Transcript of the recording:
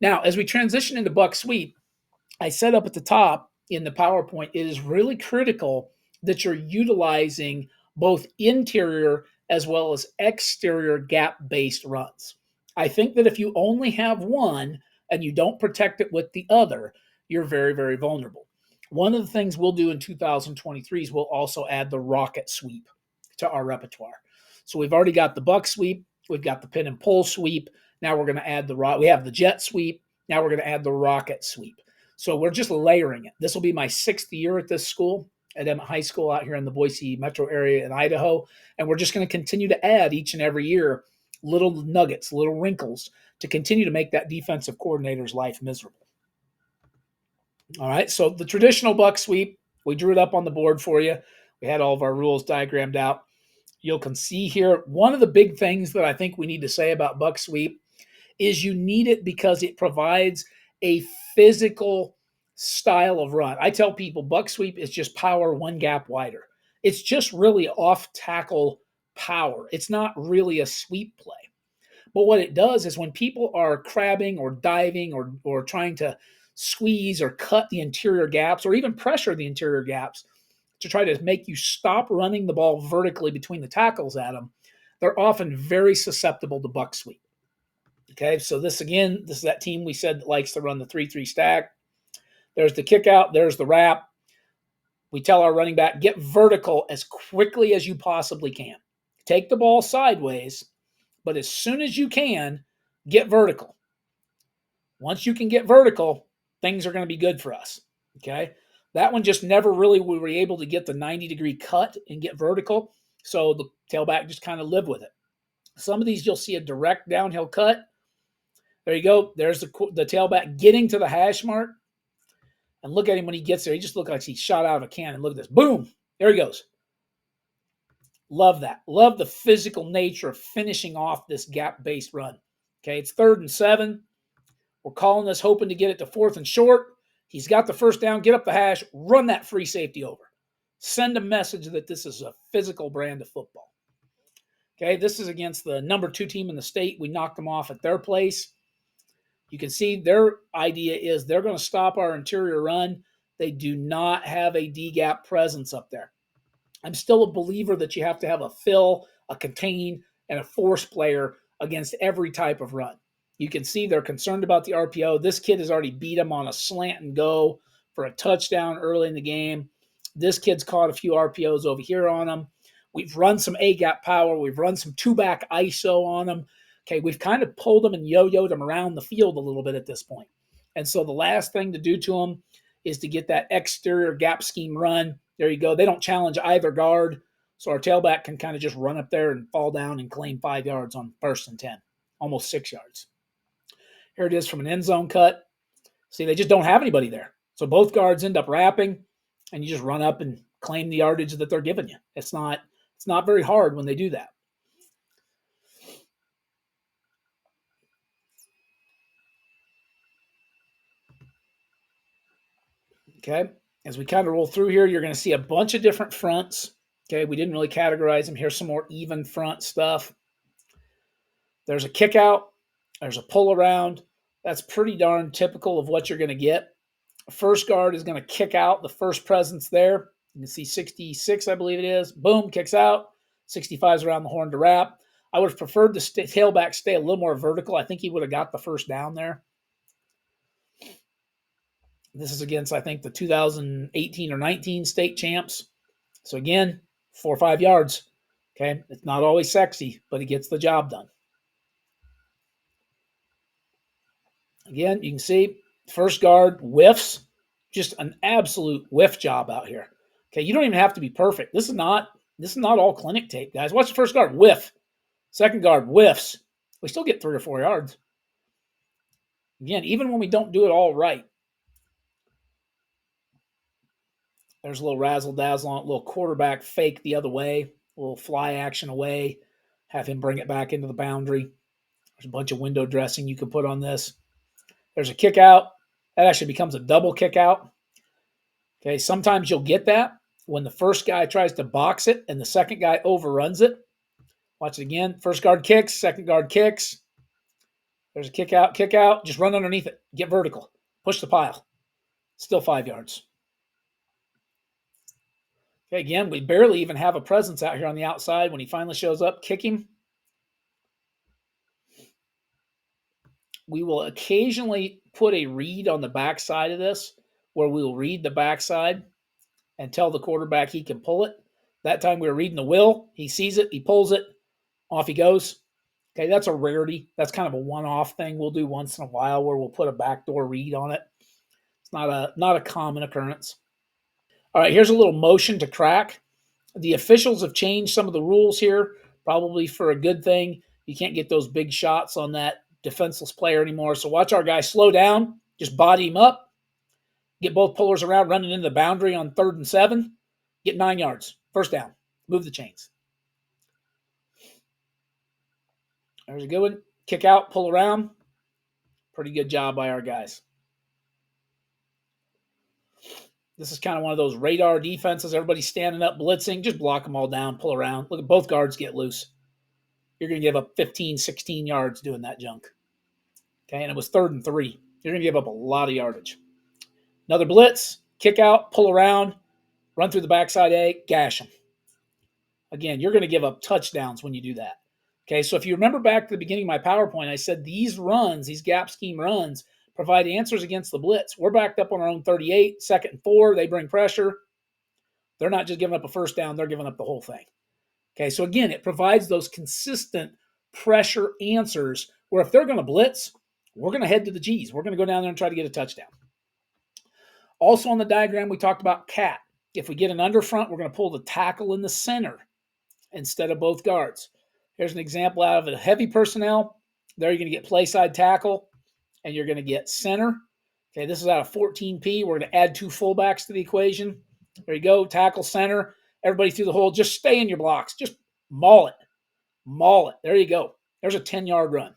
Now, as we transition into buck sweep, I set up at the top in the PowerPoint, it is really critical that you're utilizing both interior as well as exterior gap-based runs. I think that if you only have one and you don't protect it with the other, you're very, very vulnerable. One of the things we'll do in 2023 is we'll also add the rocket sweep to our repertoire. So we've already got the buck sweep, we've got the pin and pull sweep. Now we're going to add we have the jet sweep. Now we're going to add the rocket sweep. So we're just layering it. This will be my 6th year at this school, at Emmett High School out here in the Boise metro area in Idaho. And we're just going to continue to add each and every year little nuggets, little wrinkles to continue to make that defensive coordinator's life miserable. All right, so the traditional buck sweep, we drew it up on the board for you. We had all of our rules diagrammed out. You can see here, one of the big things that I think we need to say about buck sweep is you need it because it provides a physical style of run. I tell people buck sweep is just power one gap wider. It's just really off tackle power. It's not really a sweep play. But what it does is when people are crabbing or diving or trying to squeeze or cut the interior gaps or even pressure the interior gaps to try to make you stop running the ball vertically between the tackles at them, they're often very susceptible to buck sweep. Okay, so this is that team we said that likes to run the 3-3 stack. There's the kick out, there's the wrap. We tell our running back, get vertical as quickly as you possibly can. Take the ball sideways, but as soon as you can, get vertical. Once you can get vertical, things are going to be good for us. Okay, that one just never really we were able to get the 90-degree cut and get vertical, so the tailback just kind of lived with it. Some of these you'll see a direct downhill cut. There you go. There's the tailback getting to the hash mark. And look at him when he gets there. He just looks like he's shot out of a cannon. Look at this. Boom. There he goes. Love that. Love the physical nature of finishing off this gap-based run. Okay, it's 3rd and 7. We're calling this, hoping to get it to 4th and short. He's got the first down. Get up the hash. Run that free safety over. Send a message that this is a physical brand of football. Okay, this is against the number 2 team in the state. We knocked them off at their place. You can see their idea is they're going to stop our interior run. They do not have a D-gap presence up there. I'm still a believer that you have to have a fill, a contain, and a force player against every type of run. You can see they're concerned about the RPO. This kid has already beat him on a slant and go for a touchdown early in the game. This kid's caught a few RPOs over here on him. We've run some A-gap power. We've run some 2-back ISO on him. Okay, we've kind of pulled them and yo-yoed them around the field a little bit at this point. And so the last thing to do to them is to get that exterior gap scheme run. There you go. They don't challenge either guard, so our tailback can kind of just run up there and fall down and claim 5 yards on 1st and 10, almost 6 yards. Here it is from an end zone cut. See, they just don't have anybody there. So both guards end up wrapping, and you just run up and claim the yardage that they're giving you. It's not very hard when they do that. Okay, as we kind of roll through here, you're going to see a bunch of different fronts. Okay, we didn't really categorize them. Here's some more even front stuff. There's a kick out. There's a pull around. That's pretty darn typical of what you're going to get. First guard is going to kick out the first presence there. You can see 66, I believe it is. Boom, kicks out. 65 is around the horn to wrap. I would have preferred the tailback stay a little more vertical. I think he would have got the first down there. This is against, I think, the 2018 or 19 state champs. So again, 4 or 5 yards. Okay, it's not always sexy, but it gets the job done. Again, you can see first guard whiffs, just an absolute whiff job out here. Okay, you don't even have to be perfect. This is not all clinic tape, guys. Watch the first guard whiff. Second guard whiffs. We still get 3 or 4 yards. Again, even when we don't do it all right. There's a little razzle-dazzle on it, a little quarterback fake the other way, a little fly action away, have him bring it back into the boundary. There's a bunch of window dressing you can put on this. There's a kick out. That actually becomes a double kick out. Okay, sometimes you'll get that when the first guy tries to box it and the second guy overruns it. Watch it again. First guard kicks, second guard kicks. There's a kick out. Just run underneath it. Get vertical. Push the pile. Still 5 yards. Okay, again, we barely even have a presence out here on the outside. When he finally shows up, kick him. We will occasionally put a read on the backside of this where we will read the backside and tell the quarterback he can pull it. That time we were reading the will. He sees it. He pulls it. Off he goes. Okay, that's a rarity. That's kind of a one-off thing we'll do once in a while where we'll put a backdoor read on it. It's not a common occurrence. All right, here's a little motion to crack. The officials have changed some of the rules here, probably for a good thing. You can't get those big shots on that defenseless player anymore. So watch our guy slow down, just body him up, get both pullers around, running into the boundary on 3rd and 7, get 9 yards, first down, move the chains. There's a good one. Kick out, pull around. Pretty good job by our guys. This is kind of one of those radar defenses. Everybody's standing up, blitzing. Just block them all down, pull around. Look at both guards get loose. You're going to give up 15, 16 yards doing that junk. Okay, and it was 3rd and 3. You're going to give up a lot of yardage. Another blitz, kick out, pull around, run through the backside A, gash them. Again, you're going to give up touchdowns when you do that. Okay, so if you remember back to the beginning of my PowerPoint, I said these runs, these gap scheme runs, provide answers against the blitz. We're backed up on our own 38, 2nd and 4. They bring pressure. They're not just giving up a first down. They're giving up the whole thing. Okay, so again, it provides those consistent pressure answers where if they're going to blitz, we're going to head to the G's. We're going to go down there and try to get a touchdown. Also on the diagram, we talked about cat. If we get an under front, we're going to pull the tackle in the center instead of both guards. Here's an example out of a heavy personnel. There you're going to get play side tackle, and you're going to get center. Okay, this is out of 14P. We're going to add 2 fullbacks to the equation. There you go, tackle center. Everybody through the hole. Just stay in your blocks. Just maul it. Maul it. There you go. There's a 10-yard run.